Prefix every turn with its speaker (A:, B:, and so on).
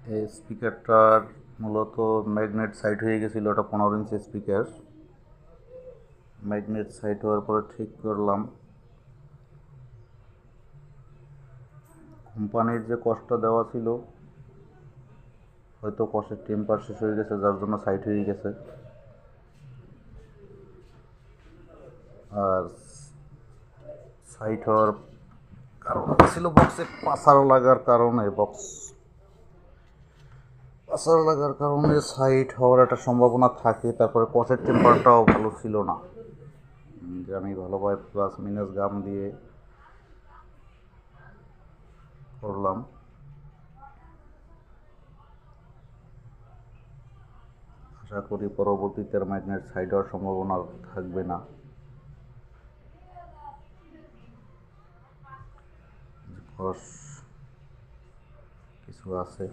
A: এই স্পিকারটার মূলত magnet side হয়ে গেছিলো, ওটা 15 ইঞ্চি স্পিকার। ম্যাগনেট সাইড হওয়ার পরে ঠিক করলাম। কোম্পানির যে কস্টটা দেওয়া ছিল, হয়তো কষের টেম্পার শেষ হয়ে গেছে, যার জন্য সাইড হয়ে গেছে। আর সাইড হওয়ার কারণ ছিল বক্সে পাসার লাগার কারণে, পাসার লাগার কারণে সাইড হওয়ার একটা সম্ভাবনা থাকে। তারপরে কষের টেম্পারটাও ভালো ছিল না, যে আমি ভালোভাবে প্লাস মাইনাস গাম দিয়ে করলাম। আশা করি পরবর্তীতে ম্যাগনেট সাইড হওয়ার সম্ভাবনা থাকবে না। কষ কিছু আছে।